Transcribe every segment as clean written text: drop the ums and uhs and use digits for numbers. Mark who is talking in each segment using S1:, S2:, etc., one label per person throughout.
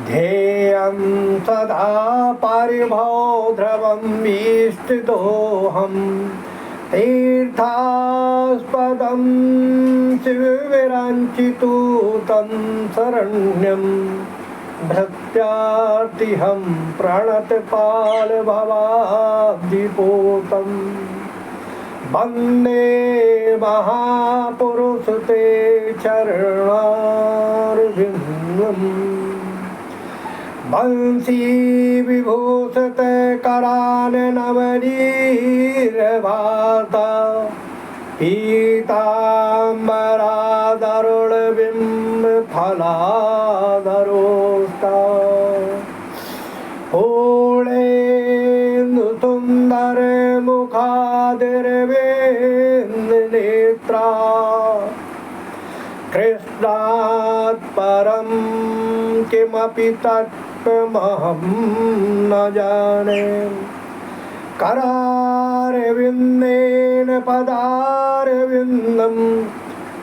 S1: ध्येयं सदा पारिभव ध्रुवं ईष्टितोऽहं तीर्थास्पदं शिवविरञ्चितूतं शरण्यं भृत्यार्तिहं प्रणतपालभवाब्धिपूतं वन्दे महापुरुष ते चरणारविन्दम् बंसी विभूषित कराल नवनीरभाता पीताम्बरादरुण बिंब फलादरोष्टा पूर्णेन्दु सुंदर मुखादिर्वेन्द्र नेत्रा कृष्णात् परं किमपि तत्त्वमहं न जाने करारविन्देन पदारविन्दं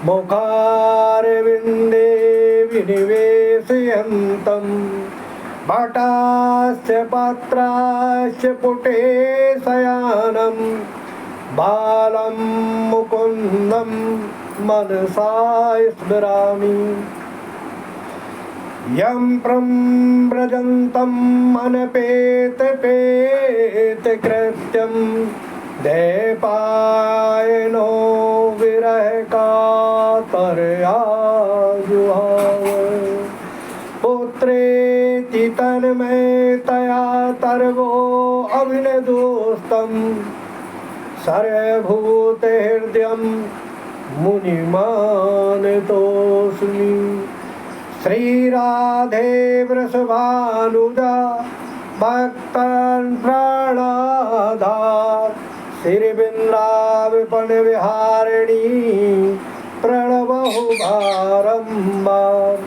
S1: मुखारविन्दे विनिवेशयन्तं वटास्य पत्रास्य पुटे शयानं बालं मुकुन्दं मनसा स्मरामि यं प्रव्रजन्तं अनपेतपेतकृत्यं दैपायनो विरहकातरया जुहाव पुत्रेति तन्मयतया तर्वो अभिनदोस्तं सर्वभूतहृदयं मुनिमानतोऽस्मि श्रीराधे वृषभानुजा भक्तान् प्राणाधार श्रीवृन्दावन विहारिणी प्रणवहु बारम्बार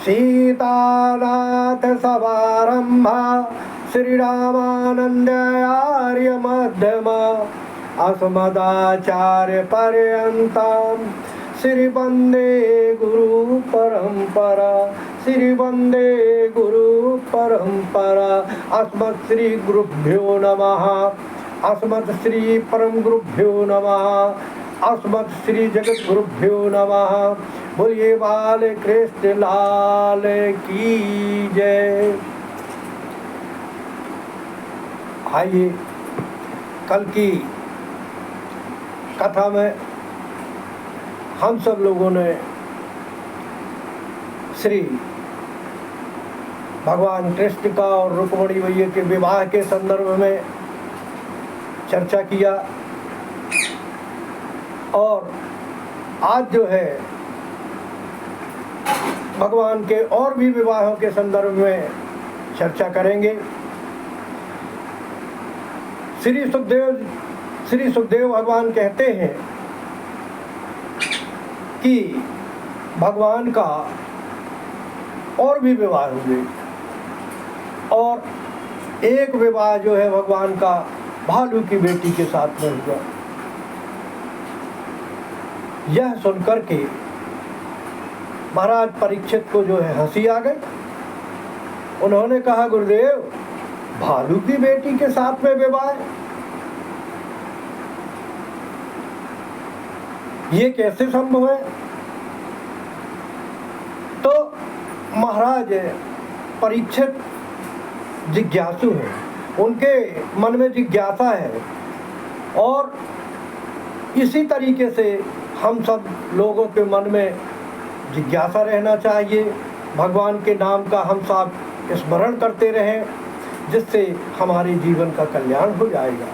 S1: सीतानाथ समारम्भा श्रीरामानन्द आर्य मध्यमा अस्मदाचार्य पर्यन्तां श्री वन्दे गुरु परंपरा श्री वन्दे गुरु परंपरा अस्मत् श्री गुरुभ्यो नमः अस्मत् श्री परम गुरुभ्यो नमः अस्मत् श्री जगत गुरुभ्यो नमः। बोलिए बाल कृष्ण लाल की जय। आइए कल की कथा में हम सब लोगों ने श्री भगवान कृष्ण का और रुक्मिणी मैया के विवाह के संदर्भ में चर्चा किया और आज जो है भगवान के और भी विवाहों के संदर्भ में चर्चा करेंगे। श्री सुखदेव भगवान कहते हैं कि भगवान का और भी विवाह हुए और एक विवाह जो है भगवान का भालू की बेटी के साथ में हुआ। यह सुनकर के महाराज परीक्षित को जो है हंसी आ गई। उन्होंने कहा गुरुदेव, भालू की बेटी के साथ में विवाह, ये कैसे संभव है? तो महाराज परीक्षित जिज्ञासु हैं, उनके मन में जिज्ञासा है और इसी तरीके से हम सब लोगों के मन में जिज्ञासा रहना चाहिए। भगवान के नाम का हम सब स्मरण करते रहें, जिससे हमारे जीवन का कल्याण हो जाएगा।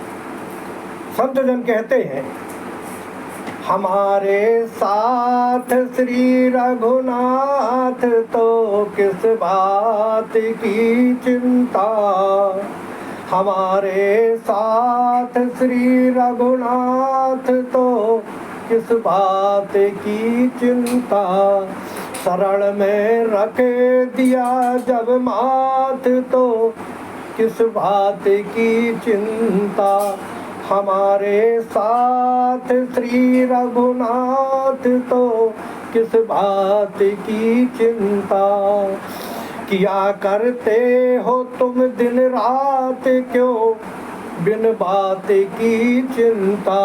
S1: संत जन कहते हैं, हमारे साथ श्री रघुनाथ तो किस बात की चिंता, हमारे साथ श्री रघुनाथ तो किस बात की चिंता, शरण में रख दिया जब माथ तो किस बात की चिंता, हमारे साथ श्री रघुनाथ तो किस बात की चिंता। किया करते हो तुम दिन रात क्यों बिन बात की चिंता।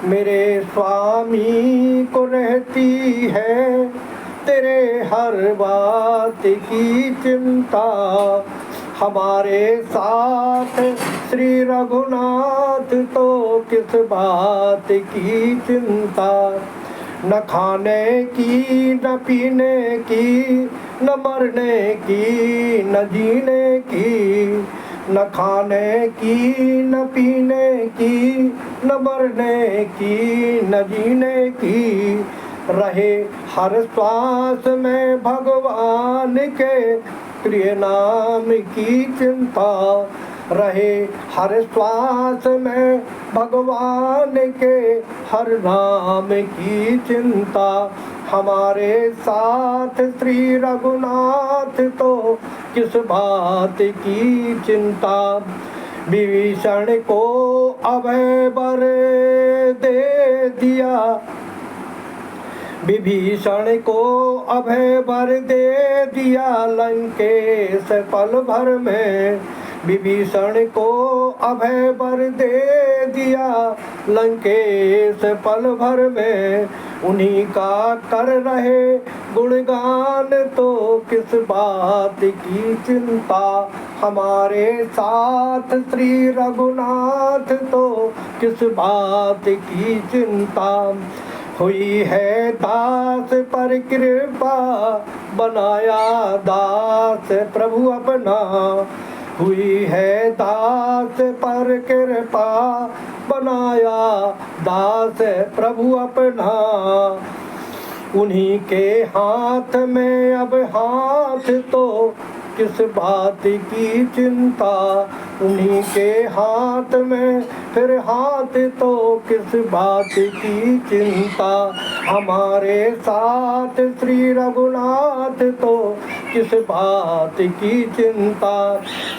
S1: मेरे स्वामी को रहती है तेरे हर बात की चिंता। हमारे साथ श्री रघुनाथ तो किस बात की चिंता। न खाने की न पीने की न मरने की न जीने की। न खाने की न पीने की न मरने की न जीने की। रहे हर श्वास में भगवान के प्रिय नाम की चिंता। रहे हर श्वास में भगवान के हर नाम की चिंता। हमारे साथ श्री रघुनाथ तो किस बात की चिंता। विभीषण को अभय वर दे दिया। विभीषण को अभय वर दे दिया लंकेश पल भर में। विभीषण को अभय वर दे दिया लंकेश पल भर में। उन्हीं का कर रहे गुणगान तो किस बात की चिंता। हमारे साथ श्री रघुनाथ तो किस बात की चिंता। हुई है दास पर कृपा बनाया दास प्रभु अपना। हुई है दास पर कृपा बनाया दास प्रभु अपना। उन्हीं के हाथ में अब हाथ तो किस बात की चिंता। उन्हीं के हाथ में फिर हाथ तो किस बात की चिंता। हमारे साथ श्री रघुनाथ तो किस बात की चिंता।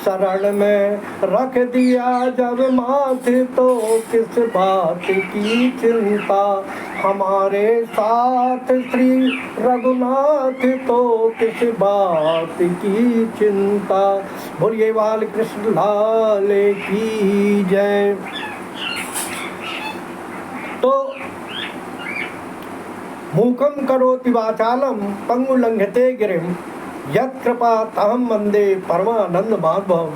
S1: शरण में रख दिया जब माथे तो किस बात की चिंता। हमारे साथ श्री रघुनाथ तो किस बात की चिंता। बोलिए बाल कृष्ण लाल की जय। तो मूकं करोति वाचालं पंगु लंघते गिरिम यत् कृपा तहम वंदे परमानंद माधवम।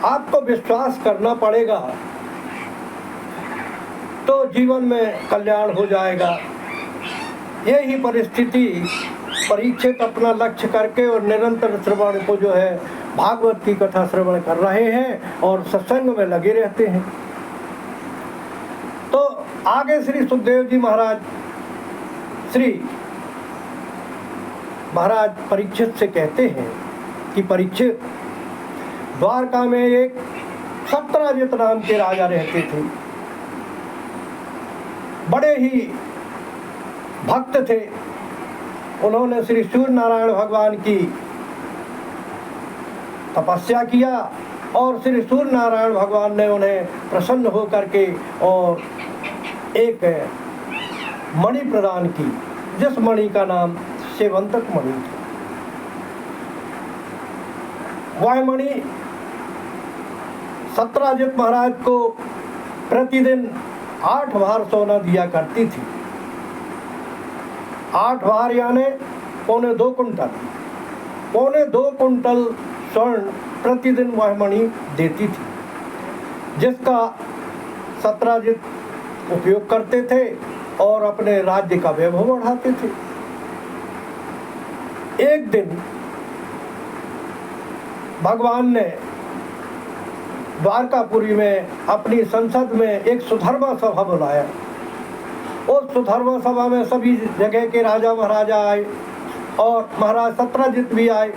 S1: आपको विश्वास करना पड़ेगा तो जीवन में कल्याण हो जाएगा। यही परिस्थिति परीक्षित अपना लक्ष्य करके और निरंतर श्रवण को जो है भागवत की कथा श्रवण कर रहे हैं और सत्संग में लगे रहते हैं। तो आगे श्री सुखदेव जी महाराज परीक्षित से कहते हैं कि परीक्षित, द्वारका में एक सत्राजित नाम के राजा रहते थे। बड़े ही भक्त थे। उन्होंने श्री सूर्य नारायण भगवान की तपस्या किया और श्री सूर्य नारायण भगवान ने उन्हें प्रसन्न होकर के और एक मणि प्रदान की, जिस मणि का नाम सेवंतक मणि था। वह मणि सत्राजित महाराज को प्रतिदिन 8 भार सोना दिया करती थी। 8 भार यानी 2.25 कुंटल। 2.25 कुंटल स्वर्ण प्रतिदिन वह मणि देती थी, जिसका सत्राजित उपयोग करते थे और अपने राज्य का वैभव बढ़ाते थे। एक दिन भगवान ने द्वारकापुरी में अपनी संसद में एक सुधर्मा सभा बुलाया। उस सुधर्मा सभा में सभी जगह के राजा महाराजा आए और महाराज सत्राजित भी आए।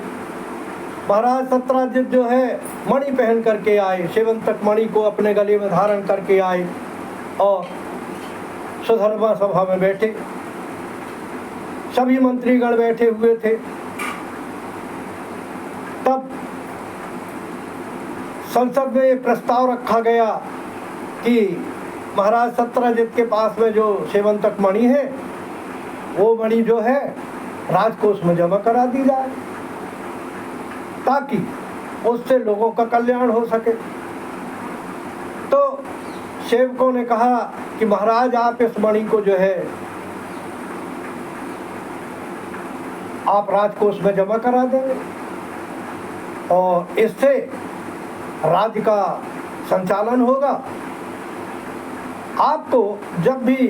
S1: महाराज सत्राजित जो है मणि पहन करके आए, सेवंतक मणि को अपने गले में धारण करके आए और सुधर्मा सभा में बैठे। सभी मंत्रीगण बैठे हुए थे। तब संसद में एक प्रस्ताव रखा गया कि महाराज सत्राजित के पास में जो सेवंतक मणि है वो मणि जो है राजकोष में जमा करा दी जाए। ताकि उससे लोगों का कल्याण हो सके। तो सेवकों ने कहा कि महाराज आप इस मणि को जो है आप राजकोष में जमा करा देंगे और इससे राज्य का संचालन होगा। आपको जब भी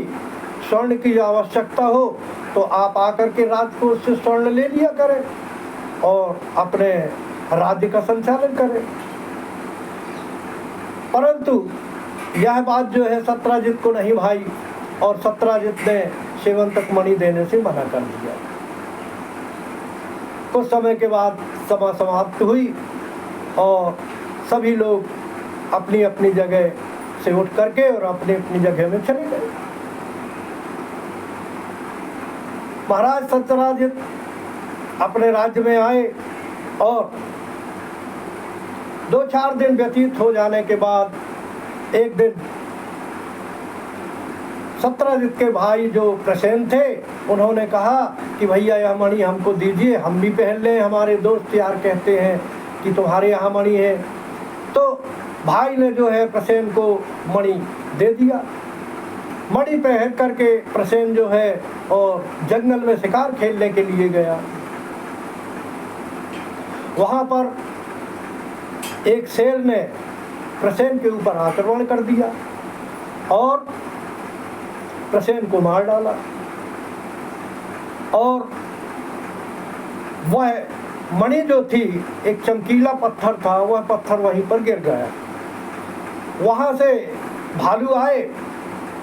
S1: स्वर्ण की आवश्यकता हो तो आप आकर के राजकोष से स्वर्ण ले लिया करें और अपने राज्य का संचालन करें। परंतु यह बात जो है सत्राजित को नहीं भाई और सत्राजित ने सेवंतक मणि देने से मना कर दिया। कुछ समय के बाद सभा समाप्त हुई और सभी लोग अपनी अपनी जगह से उठ करके और अपनी अपनी जगह में चले गए। महाराज सत्राजित अपने राज्य में आए और 2-4 दिन व्यतीत हो जाने के बाद एक दिन सत्राजित के भाई जो प्रसेन थे उन्होंने कहा कि भैया यह मणि हमको दीजिए, हम भी पहन लें, हमारे दोस्त यार कहते हैं कि तुम्हारे यहाँ मणि है। तो भाई ने जो है प्रसेन को मणि दे दिया। मणि पहन करके प्रसेन जो है और जंगल में शिकार खेलने के लिए गया। वहाँ पर एक शेर ने प्रसेन के ऊपर आक्रमण कर दिया और प्रसेन को मार डाला और वह मणि जो थी एक चमकीला पत्थर था, वह पत्थर वहीं पर गिर गया। वहाँ से भालू आए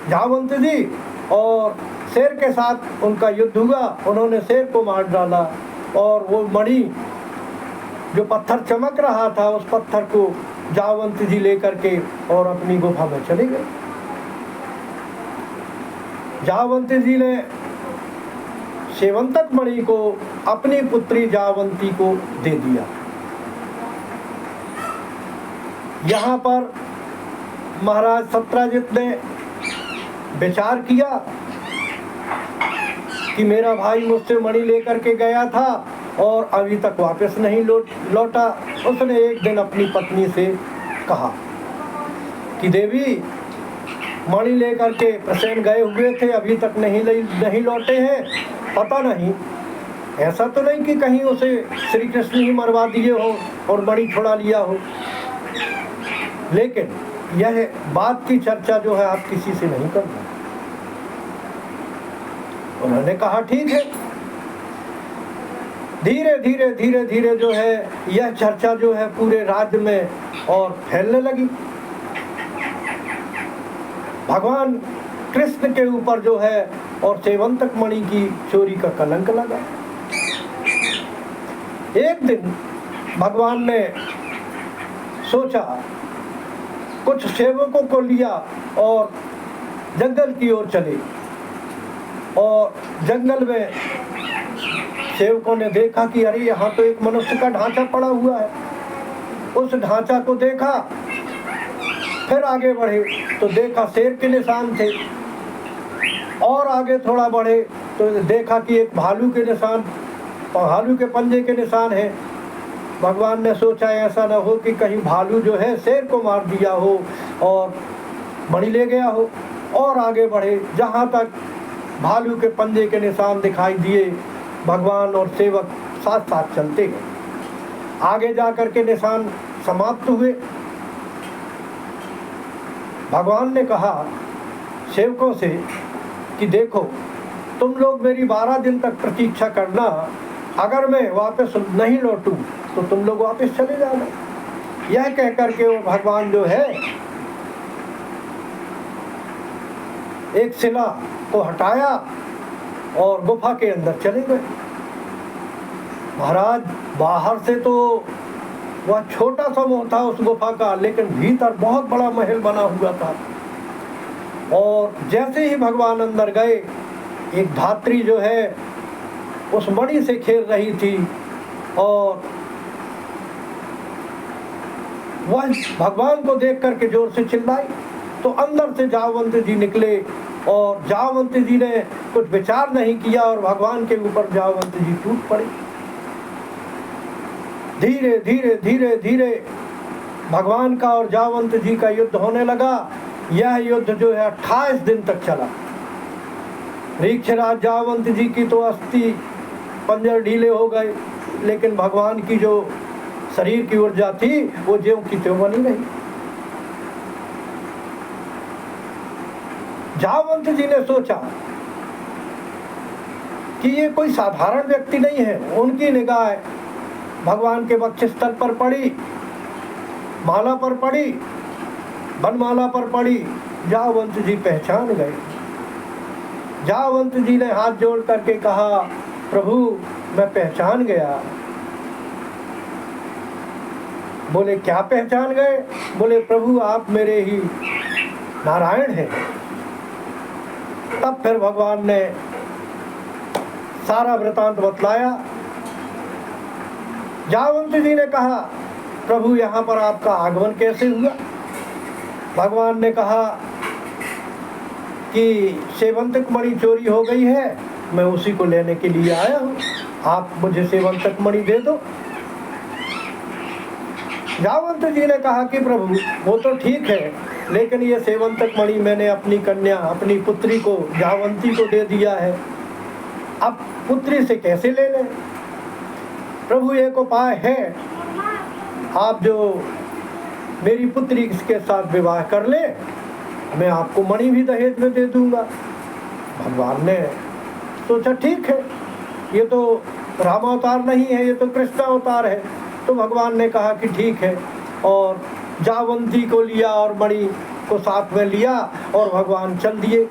S1: जावंत जी और शेर के साथ उनका युद्ध हुआ। उन्होंने शेर को मार डाला और वो मणि जो पत्थर चमक रहा था उस पत्थर को जावंत जी लेकर के और अपनी गुफा में चले गए। जावंती जी ने सेवंतक मणि को अपनी पुत्री जावंती को दे दिया। यहाँ पर महाराज सत्राजित ने विचार किया कि मेरा भाई मुझसे मणि लेकर के गया था और अभी तक वापस नहीं लौटा। उसने एक दिन अपनी पत्नी से कहा कि देवी मणि लेकर के प्रसेन गए हुए थे, अभी तक नहीं लौटे हैं, पता नहीं ऐसा तो नहीं कि कहीं उसे श्री कृष्ण ही मरवा दिए हो और मणि छुड़ा लिया हो। लेकिन यह बात की चर्चा जो है आप किसी से नहीं करना। उन्होंने कहा ठीक है। धीरे धीरे जो है यह चर्चा जो है पूरे राज्य में और फैलने लगी। भगवान कृष्ण के ऊपर जो है और सेवंतक मणि की चोरी का कलंक लगा। एक दिन भगवान ने सोचा, कुछ सेवकों को लिया और जंगल की ओर चले और जंगल में सेवकों ने देखा कि अरे यहाँ तो एक मनुष्य का ढांचा पड़ा हुआ है। उस ढांचा को देखा, फिर आगे बढ़े तो देखा शेर के निशान थे और आगे थोड़ा बढ़े तो देखा कि एक भालू के निशान, भालू के पंजे के निशान है। भगवान ने सोचा ऐसा न हो कि कहीं भालू जो है शेर को मार दिया हो और मणि ले गया हो। और आगे बढ़े, जहाँ तक भालू के पंजे के निशान दिखाई दिए भगवान और सेवक साथ साथ चलते गए। आगे जाकर के निशान समाप्त हुए। भगवान ने कहा सेवकों से कि देखो तुम लोग मेरी 12 दिन तक प्रतीक्षा करना, अगर मैं वापस नहीं लौटूं तो तुम लोग वापस चले जाना। यह कह करके वो भगवान जो है एक शिला को हटाया और गुफा के अंदर चले गए। महाराज बाहर से तो वह छोटा सा मुंह था उस गुफा का, लेकिन भीतर बहुत बड़ा महल बना हुआ था। और जैसे ही भगवान अंदर गए, एक धात्री जो है उस मणि से खेल रही थी और वह भगवान को देख करके जोर से चिल्लाई। तो अंदर से जावंत जी निकले और जावंत जी ने कुछ विचार नहीं किया और भगवान के ऊपर जावंत जी टूट पड़े। धीरे धीरे धीरे धीरे भगवान का और जावंत जी का युद्ध होने लगा। यह युद्ध जो है 28 दिन तक चला। रीक्षराज जावंत जी की तो अस्थि पंजर ढीले हो गए, लेकिन भगवान की जो शरीर की ऊर्जा थी वो ज्यों की त्यों बनी रही। जावंत जी ने सोचा कि ये कोई साधारण व्यक्ति नहीं है। उनकी निगाह भगवान के वक्षस्थल पर पड़ी, माला पर पड़ी, वनमाला पर पड़ी। जावंत जी पहचान गए। जावंत जी ने हाथ जोड़ करके कहा, प्रभु मैं पहचान गया। बोले क्या पहचान गए? बोले प्रभु आप मेरे ही नारायण हैं। तब फिर भगवान ने सारा वृतांत बतलाया। जावंत जी ने कहा, प्रभु यहाँ पर आपका आगमन कैसे हुआ? भगवान ने कहा कि सेवंतक मणि चोरी हो गई है, मैं उसी को लेने के लिए आया हूँ, आप मुझे सेवंतक मणि दे दो। जावंत जी ने कहा कि प्रभु वो तो ठीक है, लेकिन ये सेवंतक मणि मैंने अपनी कन्या, अपनी पुत्री को, जावंती को दे दिया है, अब पुत्री से कैसे ले लें? प्रभु एक उपाय है, आप जो मेरी पुत्री के साथ विवाह कर ले, मैं आपको मणि भी दहेज में दे दूंगा। भगवान ने सोचा ठीक है, ये तो रामावतार नहीं है, ये तो कृष्ण अवतार है। तो भगवान ने कहा कि ठीक है, और जावंती को लिया और मणि को साथ में लिया और भगवान चल दिए।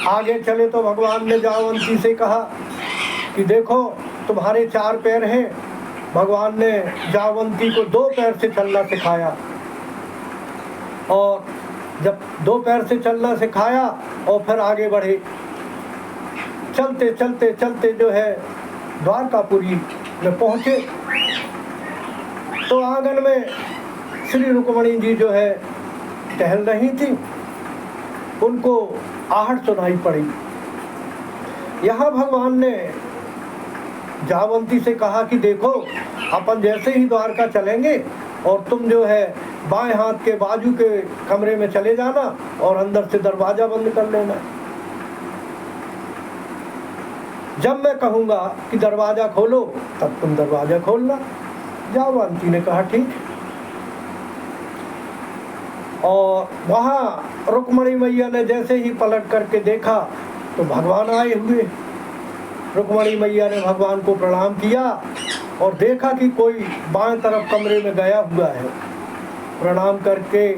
S1: आगे चले तो भगवान ने जावंती से कहा कि देखो तुम्हारे 4 पैर हैं। भगवान ने जावंती को 2 पैर से चलना सिखाया, और जब 2 पैर से चलना सिखाया और फिर आगे बढ़े। चलते चलते चलते जो है द्वारकापुरी में पहुँचे तो आंगन में श्री रुक्मणी जी जो है टहल रही थी। उनको आहट सुनाई पड़ी। यहाँ भगवान ने जावंती से कहा कि देखो अपन जैसे ही द्वारका चलेंगे और तुम जो है बाएं हाथ के बाजू के कमरे में चले जाना और अंदर से दरवाजा बंद कर लेना। जब मैं कहूँगा कि दरवाजा खोलो तब तुम दरवाजा खोलना। जावंती ने कहा ठीक। और वहाँ रुक्मणी मैया ने जैसे ही पलट करके देखा तो भगवान आए हुए। रुक्मणी मैया ने भगवान को प्रणाम किया और देखा कि कोई बाएं तरफ कमरे में गया हुआ है। प्रणाम करके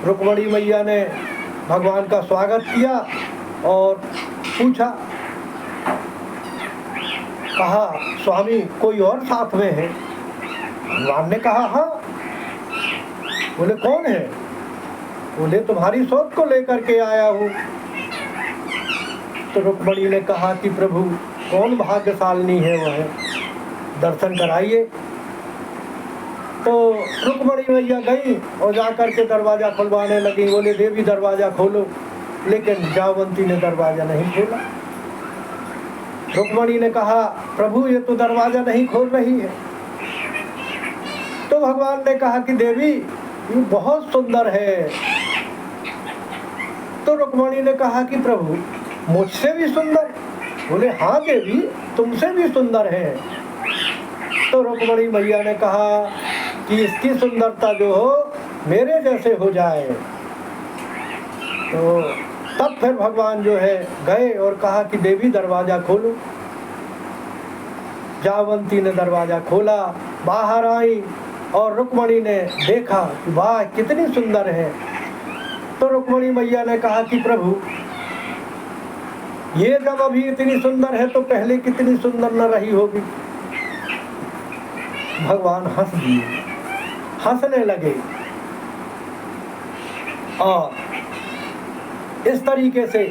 S1: रुक्मणी मैया ने भगवान का स्वागत किया और पूछा, कहा स्वामी कोई और साथ में है? भगवान ने कहा हाँ। बोले कौन है? बोले तुम्हारी शोध को लेकर के आया हूँ। तो रुक्मणी ने कहा कि प्रभु कौन भाग्यशालिनी है वह, दर्शन कराइए। तो रुक्मणी मैया गई और जाकर के दरवाजा खुलवाने लगी। बोले देवी दरवाजा खोलो, लेकिन जावंती ने दरवाजा नहीं खोला। रुक्मणी ने कहा प्रभु ये तो दरवाजा नहीं खोल रही है। तो भगवान ने कहा कि देवी ये बहुत सुंदर है। तो रुक्मणी ने कहा कि प्रभु मुझसे भी सुंदर? बोले हाँ देवी तुमसे भी सुंदर है। तो रुक्मणी मैया ने कहा कि इसकी सुंदरता जो हो मेरे जैसे हो जाए। तो तब फिर भगवान जो है गए और कहा कि देवी दरवाजा खोलो। जावंती ने दरवाजा खोला, बाहर आई और रुक्मणी ने देखा कि वाह कितनी सुंदर है। तो रुक्मणी मैया ने कहा कि प्रभु ये जब अभी इतनी सुंदर है तो पहले कितनी सुंदर न रही होगी। भगवान हंस दिए, हंसने लगे। और इस तरीके से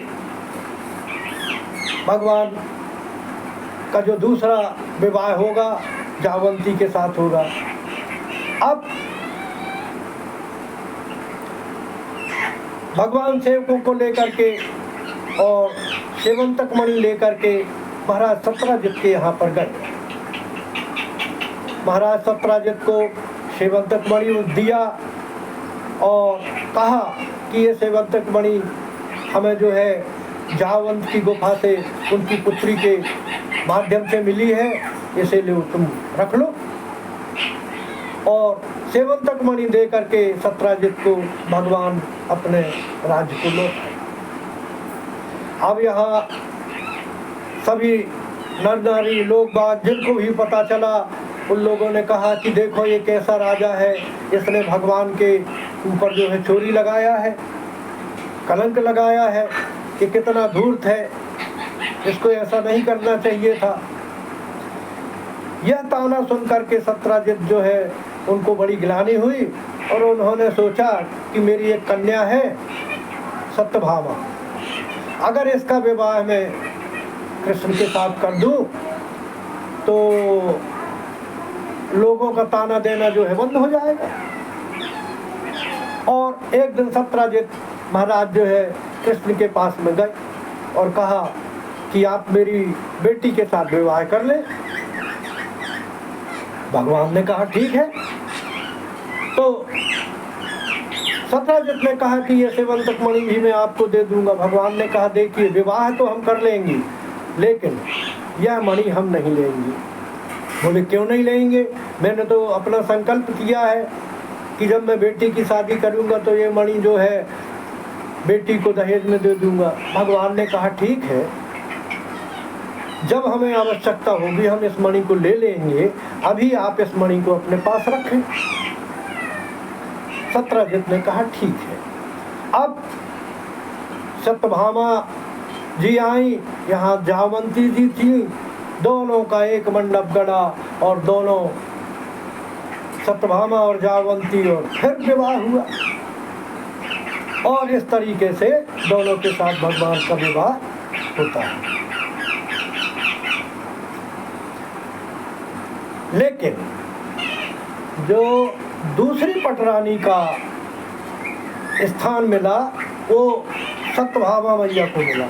S1: भगवान का जो दूसरा विवाह होगा जावंती के साथ होगा। अब भगवान सेवकों को लेकर के और सेवंतक मणि लेकर के महाराज 17 के यहाँ पर गए। महाराज सत्राजित को सेवंतक मणि दिया और कहा कि ये सेवंतक मणि हमें जो है जावंत की गुफा से उनकी पुत्री के माध्यम से मिली है, इसे ले तुम रख लो। और सेवंतक मणि दे करके सत्राजित को भगवान अपने राज्य को लौट। अब यहाँ सभी नर नारी लोग बाग जिनको भी पता चला, उन लोगों ने कहा कि देखो ये कैसा राजा है, इसने भगवान के ऊपर जो है चोरी लगाया है, कलंक लगाया है, कि कितना धूर्त है, इसको ऐसा नहीं करना चाहिए था। यह ताना सुन करके सत्राजित जो है उनको बड़ी ग्लानि हुई और उन्होंने सोचा कि मेरी एक कन्या है सत्यभामा, अगर इसका विवाह मैं कृष्ण के साथ कर दूं तो लोगों का ताना देना जो है बंद हो जाएगा। और एक दिन सत्राजित महाराज जो है कृष्ण के पास में गए और कहा कि आप मेरी बेटी के साथ विवाह कर ले। भगवान ने कहा ठीक है। तो सत्राजित ने कहा कि ये सेवंतक मणि भी मैं आपको दे दूंगा। भगवान ने कहा देखिए विवाह तो हम कर लेंगे लेकिन यह मणि हम नहीं लेंगे। बोले क्यों नहीं लेंगे? मैंने तो अपना संकल्प किया है कि जब मैं बेटी की शादी करूंगा तो ये मणि जो है बेटी को दहेज में दे दूंगा। भगवान ने कहा ठीक है, जब हमें आवश्यकता होगी हम इस मणि को ले लेंगे, अभी आप इस मणि को अपने पास रखें। सत्राजित ने कहा ठीक है। अब सत्यभामा जी आई, यहाँ जावंती जी थी, दोनों का एक मंडप गड़ा और दोनों सत्यभामा और जावंती और फिर विवाह हुआ। और इस तरीके से दोनों के साथ भगवान का विवाह होता है। लेकिन जो दूसरी पटरानी का स्थान मिला वो सत्यभामा मैया को मिला,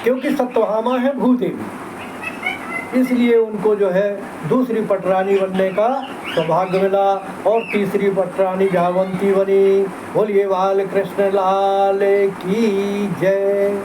S1: क्योंकि सत्यभामा है भूदेवी, इसलिए उनको जो है दूसरी पटरानी बनने का सौभाग्य मिला और तीसरी पटरानी जावंती बनी। बोलिए बाल कृष्ण लाल की जय।